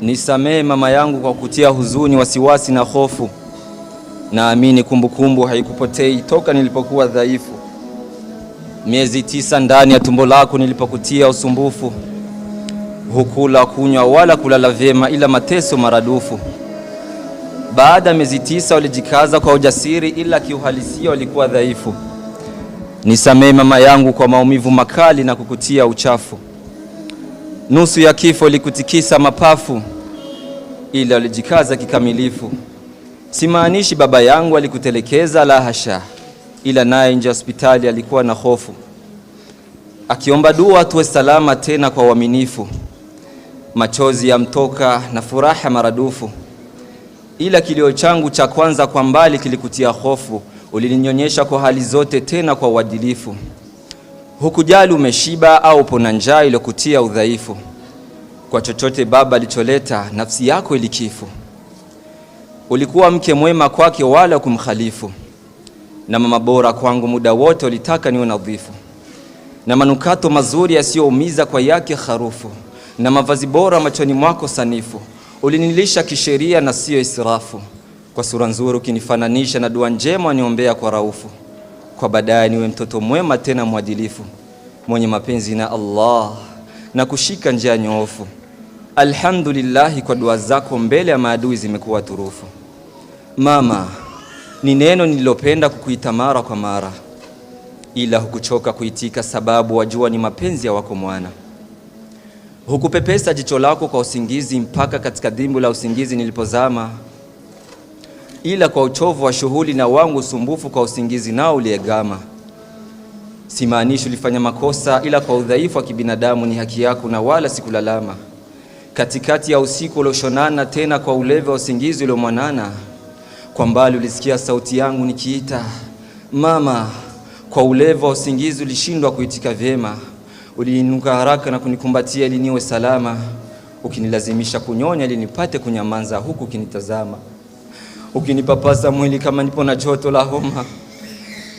Nisamehe mama yangu kwa kutia huzuni, wasiwasi na hofu. Naamini kumbukumbu haikupotei toka nilipokuwa dhaifu. Miezi 9 ndani ya tumbo lako nilipokutia usumbufu. Hukula, kunywa wala kulala vyema, ila mateso maradufu. Baada ya miezi 9 ulijikaza kwa ujasiri, ila kiuhalisia ulikuwa dhaifu. Nisamehe mama yangu kwa maumivu makali na kukutia uchafu. Nusu ya kifo ilikutikisa mapafu, ila ulijikaza kikamilifu. Simaanishi baba yangu alikutelekeza, la hasha, ila naye nje hospitali alikuwa na hofu, akiomba dua tuwe salama tena kwa uaminifu. Machozi yamtoka na furaha maradufu, ila kilio changu cha kwanza kwa mbali kilikutia hofu. Ulininyonyesha kwa hali zote tena kwa uadilifu. Hukujali umeshiba au pona njaa iliyokutia udhaifu. Kwa chochote baba alicholeta, nafsi yako ilikifu. Ulikuwa mke mwema kwake wala kumkhalifu, na mama bora kwangu muda wote ulitaka niwe nadhifu, na manukato mazuri yasiyoumiza kwa yake harufu, na mavazi bora machoni mwako sanifu. Ulinilisha kisheria na sio israfu, kwa sura nzuri ukinifananisha na dua njema niombea kwa raufu. Kwa baadaye niwe mtoto mwema tena mwadilifu, mwenye mapenzi na Allah na kushika njia nyoofu. Alhamdulillah kwa dua zako mbele ya maadui zimekuwa turufu. Mama, ni neno nililopenda kukuita mara kwa mara, ila hukuchoka kuitika sababu wajua ni mapenzi ya wako mwana. Hukupepesa jicho lako kwa usingizi mpaka katika dimbu la usingizi nilipozama, ila kwa uchovu wa shughuli na wangu usumbufu kwa usingizi nao uliegama. Simaanishi ulifanya makosa, ila kwa udhaifu wa kibinadamu ni haki yako na wala sikulalama. Katikati ya usiku ulioshonana tena kwa ulevi wa usingizi uliomwanana, kwa mbali ulisikia sauti yangu nikiita mama. Kwa ulevi wa usingizi ulishindwa kuitika vyema. Uliinuka haraka na kunikumbatia ili niwe salama, ukinilazimisha kunyonya ili nipate kunyamanza huku ukinitazama. Ukinipapasa mwili kama nipo na joto la homa,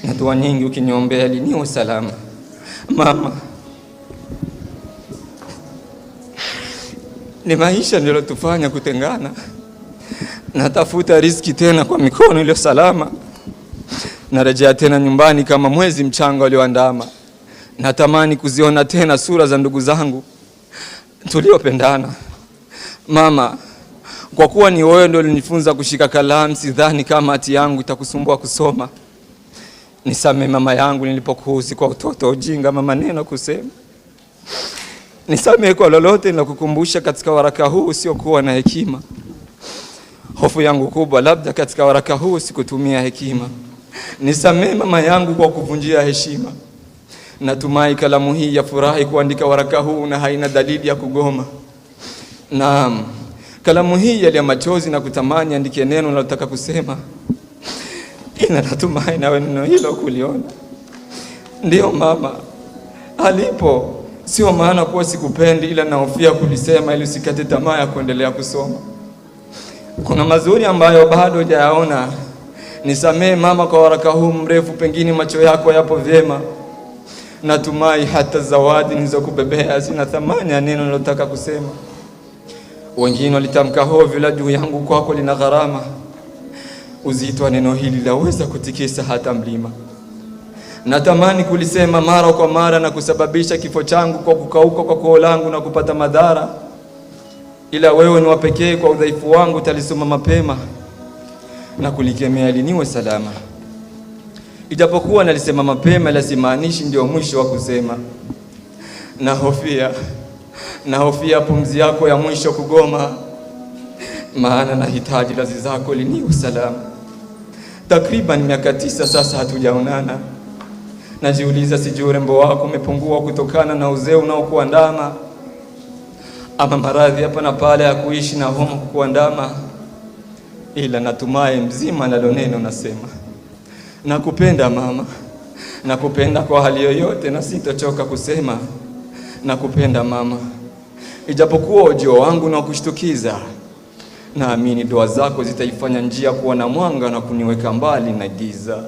na dua nyingi ukiniombea ili niwe salama. Mama, ni maisha ndio tufanya kutengana. Natafuta riziki tena kwa mikono iliyo salama. Narejea tena nyumbani kama mwezi mchanga ulioandama. Natamani kuziona tena sura za ndugu zangu tuliopendana. Mama, kwa kuwa ni wewe ndio ulinifunza kushika kalamu, sidhani kama hati yangu itakusumbua kusoma. Nisamehe mama yangu nilipokuhusi kwa utoto ujinga maneno kusema. Nisamehe kwa lolote ninakukumbusha katika waraka huu usiokuwa na hekima. Hofu yangu kubwa labda katika waraka huu sikutumia hekima. Nisamehe mama yangu kwa kuvunjia heshima. Natumai kalamu hii ya furahi kuandika waraka huu na haina dalili ya kugoma. Naam, kalamu hii ya machozi na kutamani andike neno nalotaka kusema. Ina natumai nawe neno hilo kuliona. Ndio mama, alipo sio maana kuwa sikupendi, ila nahofia kulisema ili usikate tamaa ya kuendelea kusoma. Kuna mazuri ambayo bado hujayaona. Nisamehe mama kwa waraka huu mrefu, pengine macho yako yapo vyema. Natumai hata zawadi nilizokubebea zina thamani ya neno nilotaka kusema. Wengine walitamka hovyo, la juu yangu kwako lina gharama. Uzito wa neno hili laweza kutikisa hata mlima. Natamani kulisema mara kwa mara na kusababisha kifo changu kwa kukauka kwa koo langu na kupata madhara, ila wewe ni wa pekee kwa udhaifu wangu talisoma mapema na kulikemea ili niwe salama. Ijapokuwa nalisema mapema, ila simaanishi ndio mwisho wa kusema. Nahofia pumzi yako ya mwisho kugoma, maana nahitaji radhi zako ili niwe salama. Takriban miaka 9 sasa hatujaonana. Najiuliza sijui urembo wako umepungua kutokana na uzee unaokuandama, ama maradhi hapa na pale ya kuishi na homa kukuandama. Ila natumai mzima na neno nasema. Nakupenda mama, nakupenda kwa hali yoyote na sitochoka kusema nakupenda mama. Ijapokuwa ujio wangu na kushtukiza, naamini dua zako zitaifanya njia kuwa na mwanga na kuniweka mbali na giza.